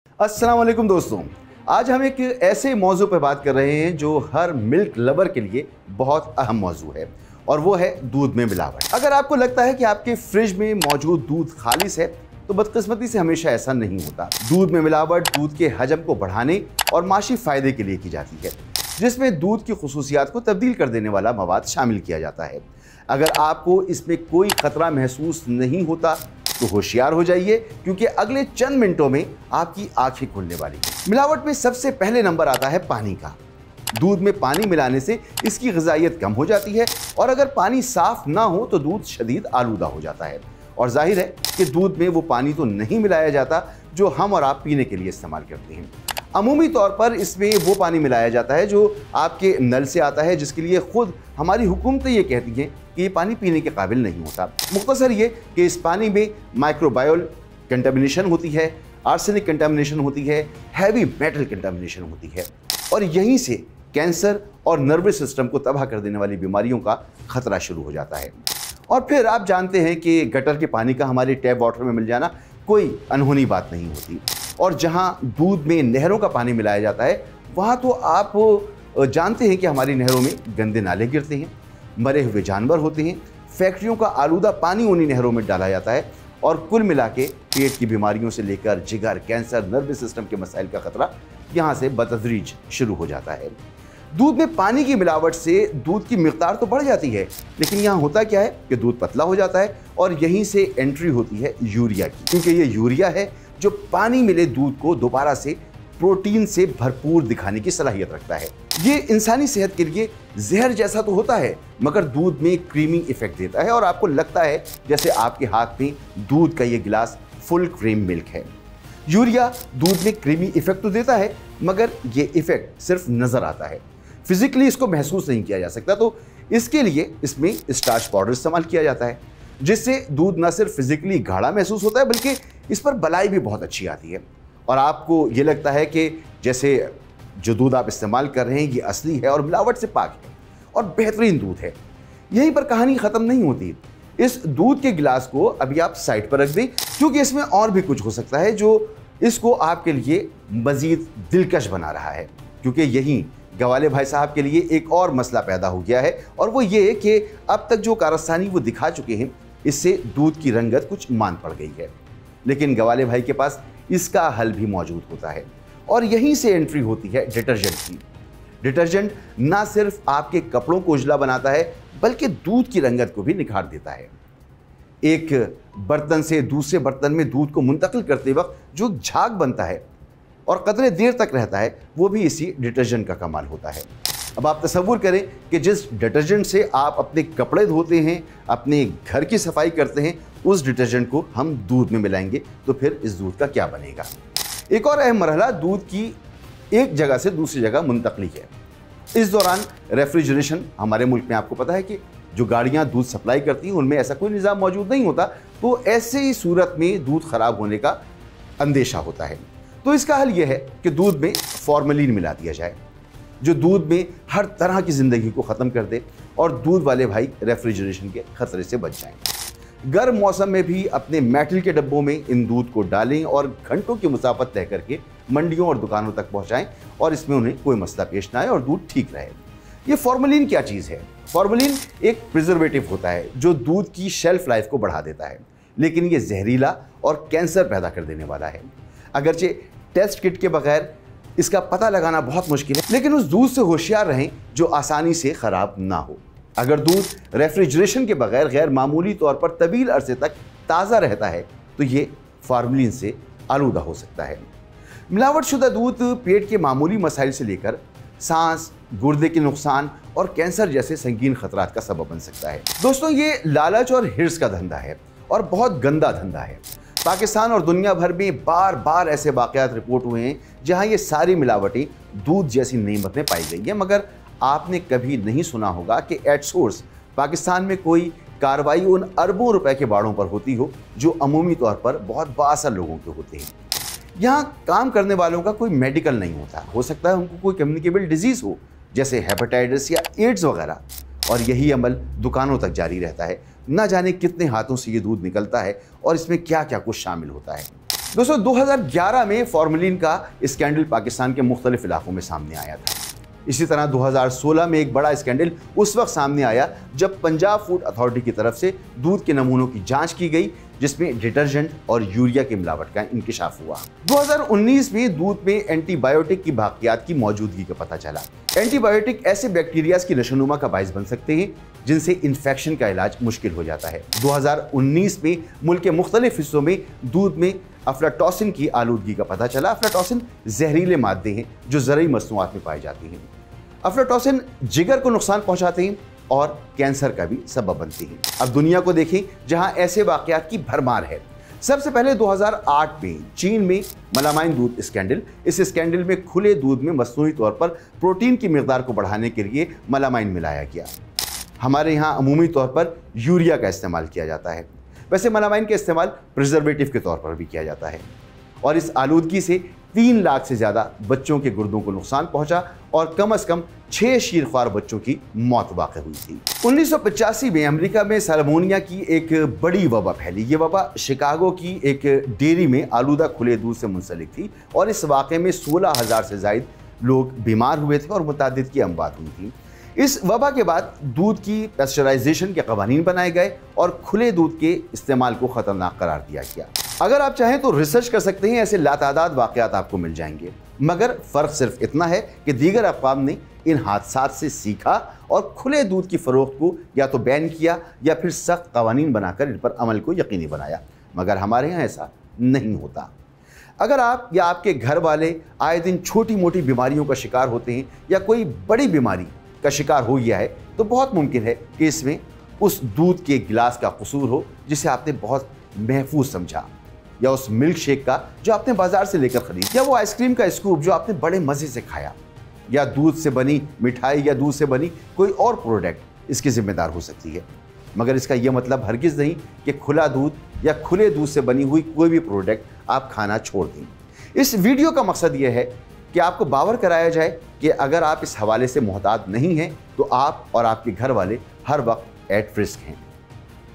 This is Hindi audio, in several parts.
अस्सलाम वालेकुम दोस्तों, आज हम एक ऐसे मौजू पर बात कर रहे हैं जो हर मिल्क लवर के लिए बहुत अहम मौजू है और वो है दूध में मिलावट। अगर आपको लगता है कि आपके फ्रिज में मौजूद दूध खालिस है तो बदकिस्मती से हमेशा ऐसा नहीं होता। दूध में मिलावट दूध के हजम को बढ़ाने और माशी फ़ायदे के लिए की जाती है, जिसमें दूध की खुसूसियात को तब्दील कर देने वाला मवाद शामिल किया जाता है। अगर आपको इसमें कोई ख़तरा महसूस नहीं होता तो होशियार हो जाइए, क्योंकि अगले चंद मिनटों में आपकी आंखें खुलने वाली हैं। मिलावट में सबसे पहले नंबर आता है पानी का। दूध में पानी मिलाने से इसकी ग़िज़ाइयत कम हो जाती है और अगर पानी साफ ना हो तो दूध शदीद आलूदा हो जाता है। और जाहिर है कि दूध में वो पानी तो नहीं मिलाया जाता जो हम और आप पीने के लिए इस्तेमाल करते हैं। अमूमी तौर पर इसमें वो पानी मिलाया जाता है जो आपके नल से आता है, जिसके लिए खुद हमारी हुकूमतें ये कहती हैं कि ये पानी पीने के काबिल नहीं होता। मुख्तसर ये कि इस पानी में माइक्रोबायल कंटामिनेशन होती है, आर्सेनिक कंटामिनेशन होती है, हैवी मेटल कंटामिनेशन होती है और यहीं से कैंसर और नर्वस सिस्टम को तबाह कर देने वाली बीमारियों का खतरा शुरू हो जाता है। और फिर आप जानते हैं कि गटर के पानी का हमारे टैप वाटर में मिल जाना कोई अनहोनी बात नहीं होती। और जहां दूध में नहरों का पानी मिलाया जाता है वहां तो आप जानते हैं कि हमारी नहरों में गंदे नाले गिरते हैं, मरे हुए जानवर होते हैं, फैक्ट्रियों का आलूदा पानी उन्हीं नहरों में डाला जाता है और कुल मिला के पेट की बीमारियों से लेकर जिगर, कैंसर, नर्वस सिस्टम के मसाइल का खतरा यहाँ से बतदरीज शुरू हो जाता है। दूध में पानी की मिलावट से दूध की मिकदार तो बढ़ जाती है, लेकिन यहाँ होता क्या है कि दूध पतला हो जाता है और यहीं से एंट्री होती है यूरिया की, क्योंकि ये यूरिया है जो पानी मिले दूध को दोबारा से प्रोटीन से भरपूर दिखाने की सलाहियत रखता है। ये इंसानी सेहत के लिए जहर जैसा तो होता है, मगर दूध में क्रीमी इफेक्ट देता है और आपको लगता है जैसे आपके हाथ में दूध का ये गिलास फुल क्रीम मिल्क है। यूरिया दूध में क्रीमी इफेक्ट तो देता है, मगर ये इफेक्ट सिर्फ नजर आता है, फिजिकली इसको महसूस नहीं किया जा सकता। तो इसके लिए इसमें स्टार्च पाउडर इस्तेमाल किया जाता है, जिससे दूध न सिर्फ फिजिकली गाढ़ा महसूस होता है बल्कि इस पर बलाई भी बहुत अच्छी आती है और आपको ये लगता है कि जैसे जो दूध आप इस्तेमाल कर रहे हैं ये असली है और मिलावट से पाक है और बेहतरीन दूध है। यहीं पर कहानी ख़त्म नहीं होती। इस दूध के गिलास को अभी आप साइड पर रख दें, क्योंकि इसमें और भी कुछ हो सकता है जो इसको आपके लिए मज़ीद दिलकश बना रहा है। क्योंकि यहीं गवाले भाई साहब के लिए एक और मसला पैदा हो गया है और वो ये कि अब तक जो कारस्तानी वो दिखा चुके हैं इससे दूध की रंगत कुछ मान पड़ गई है, लेकिन गवाले भाई के पास इसका हल भी मौजूद होता है और यहीं से एंट्री होती है डिटर्जेंट की। डिटर्जेंट ना सिर्फ आपके कपड़ों को उजला बनाता है बल्कि दूध की रंगत को भी निखार देता है। एक बर्तन से दूसरे बर्तन में दूध को मुंतकिल करते वक्त जो झाग बनता है और कतरे देर तक रहता है वो भी इसी डिटर्जेंट का कमाल होता है। अब आप तसव्वुर करें कि जिस डिटर्जेंट से आप अपने कपड़े धोते हैं, अपने घर की सफाई करते हैं, उस डिटर्जेंट को हम दूध में मिलाएंगे तो फिर इस दूध का क्या बनेगा। एक और अहम मरहला दूध की एक जगह से दूसरी जगह मुंतकली है। इस दौरान रेफ्रिजरेशन, हमारे मुल्क में आपको पता है कि जो गाड़ियाँ दूध सप्लाई करती हैं उनमें ऐसा कोई निज़ाम मौजूद नहीं होता, तो ऐसे ही सूरत में दूध ख़राब होने का अंदेशा होता है। तो इसका हल यह है कि दूध में फॉर्मेलिन मिला दिया जाए, जो दूध में हर तरह की ज़िंदगी को ख़त्म कर दे और दूध वाले भाई रेफ्रिजरेशन के ख़तरे से बच जाएं। गर्म मौसम में भी अपने मेटल के डब्बों में इन दूध को डालें और घंटों की मुसाफत तय करके मंडियों और दुकानों तक पहुंचाएं और इसमें उन्हें कोई मसला पेश ना आए और दूध ठीक रहे। ये फॉर्मेलिन क्या चीज़ है? फॉर्मेलिन एक प्रिजर्वेटिव होता है जो दूध की शेल्फ लाइफ को बढ़ा देता है, लेकिन ये जहरीला और कैंसर पैदा कर देने वाला है। अगरचे टेस्ट किट के बगैर इसका पता लगाना बहुत मुश्किल है, लेकिन उस दूध से होशियार रहें जो आसानी से ख़राब ना हो। अगर दूध रेफ्रिजरेशन के बगैर गैर मामूली तौर पर तवील अरसे तक ताज़ा रहता है तो ये फॉर्मेलिन से आलूदा हो सकता है। मिलावट शुदा दूध पेट के मामूली मसाइल से लेकर सांस, गुर्दे के नुकसान और कैंसर जैसे संगीन खतरात का सबब बन सकता है। दोस्तों, ये लालच और हिर्स का धंधा है और बहुत गंदा धंधा है। पाकिस्तान और दुनिया भर में बार बार ऐसे वाक़यात रिपोर्ट हुए हैं जहां ये सारी मिलावटें दूध जैसी नेमतें पाई गई हैं, मगर आपने कभी नहीं सुना होगा कि एट सोर्स पाकिस्तान में कोई कार्रवाई उन अरबों रुपए के बाड़ों पर होती हो जो अमूमी तौर पर बहुत बाअसर लोगों के होते हैं। यहाँ काम करने वालों का कोई मेडिकल नहीं होता, हो सकता है उनको कोई कम्युनिकेबल डिजीज़ हो जैसे हेपेटाइटिस या एड्स वगैरह, और यही अमल दुकानों तक जारी रहता है। ना जाने कितने हाथों से ये दूध निकलता है और इसमें क्या क्या कुछ शामिल होता है। दोस्तों 2011 में फॉर्मलिन का स्कैंडल पाकिस्तान के मुख्तलिफ इलाकों में सामने आया था। इसी तरह 2016 में एक बड़ा स्कैंडल उस वक्त सामने आया जब पंजाब फूड अथॉरिटी की तरफ से दूध के नमूनों की जांच की गई, जिसमें डिटर्जेंट और यूरिया की मिलावट का इंकशाफ हुआ। 2019 में दूध में एंटीबायोटिक की बाकियात की मौजूदगी का पता चला। एंटीबायोटिक ऐसे बैक्टीरियाज की नशोनुमा का बाइस बन सकते हैं जिनसे इन्फेक्शन का इलाज मुश्किल हो जाता है। 2019 में मुल्क के मुख्तलिफ हिस्सों में दूध में अफ्लाटोसिन की आलूदगी का पता चला। अफ्लाटोसिन जहरीले मादे हैं जो ज़रूरी मसनूआत में पाए जाते हैं। अफ्लाटोसिन जिगर को नुकसान पहुंचाते हैं और कैंसर का भी सबब बनती हैं। अब दुनिया को देखें जहां ऐसे वाकयात की भरमार है। सबसे पहले 2008 में चीन में मलामाइन दूध स्कैंडल। इस स्कैंडल में खुले दूध में मसनूई तौर पर प्रोटीन की मिकदार को बढ़ाने के लिए मलामाइन मिलाया गया। हमारे यहाँ अमूमी तौर पर यूरिया का इस्तेमाल किया जाता है। वैसे मलामाइन का इस्तेमाल प्रिजर्वेटिव के तौर पर भी किया जाता है और इस आलूदगी से 3 लाख से ज़्यादा बच्चों के गुर्दों को नुकसान पहुंचा और कम से कम 6 शीरख्वार बच्चों की मौत वाक़ हुई थी। 1985 में अमेरिका में साल्मोनिया की एक बड़ी वबा फैली। ये वबा शिकागो की एक डेयरी में आलूदा खुले दूध से मुंसलिक थी और इस वाक़े में 16,000 से ज़ायद लोग बीमार हुए थे और मुतादिद की अमवात हुई थी। इस वबा के बाद दूध की पेस्चराइजेशन के कवानीन बनाए गए और खुले दूध के इस्तेमाल को ख़तरनाक करार दिया गया। अगर आप चाहें तो रिसर्च कर सकते हैं, ऐसे लातादाद वाक़यात आपको मिल जाएंगे। मगर फ़र्क सिर्फ इतना है कि दीगर अक़वाम ने इन हादसात से सीखा और खुले दूध की फ़रोख्त को या तो बैन किया या फिर सख्त कवानीन बनाकर इन पर अमल को यकीनी बनाया। मगर हमारे यहाँ ऐसा नहीं होता। अगर आप या आपके घर वाले आए दिन छोटी मोटी बीमारियों का शिकार होते हैं या कोई बड़ी बीमारी का शिकार हो गया है तो बहुत मुमकिन है कि इसमें उस दूध के गिलास का कसूर हो जिसे आपने बहुत महफूज समझा, या उस मिल्क शेक का जो आपने बाजार से लेकर खरीद, या वो आइसक्रीम का स्कूप जो आपने बड़े मज़े से खाया, या दूध से बनी मिठाई या दूध से बनी कोई और प्रोडक्ट इसकी जिम्मेदार हो सकती है। मगर इसका यह मतलब हरगिज़ नहीं कि खुला दूध या खुले दूध से बनी हुई कोई भी प्रोडक्ट आप खाना छोड़ दें। इस वीडियो का मकसद यह है कि आपको बावर कराया जाए कि अगर आप इस हवाले से मोहतात नहीं हैं तो आप और आपके घर वाले हर वक्त एट रिस्क हैं।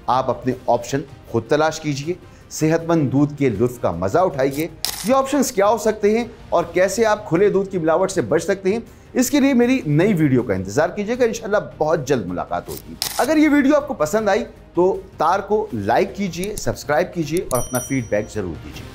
आप अपने ऑप्शन खुद तलाश कीजिए, सेहतमंद दूध के लुत्फ़ का मज़ा उठाइए। ये ऑप्शंस क्या हो सकते हैं और कैसे आप खुले दूध की मिलावट से बच सकते हैं, इसके लिए मेरी नई वीडियो का इंतजार कीजिएगा। इंशाल्लाह बहुत जल्द मुलाकात होगी। अगर ये वीडियो आपको पसंद आई तो तार को लाइक कीजिए, सब्सक्राइब कीजिए और अपना फीडबैक ज़रूर दीजिए।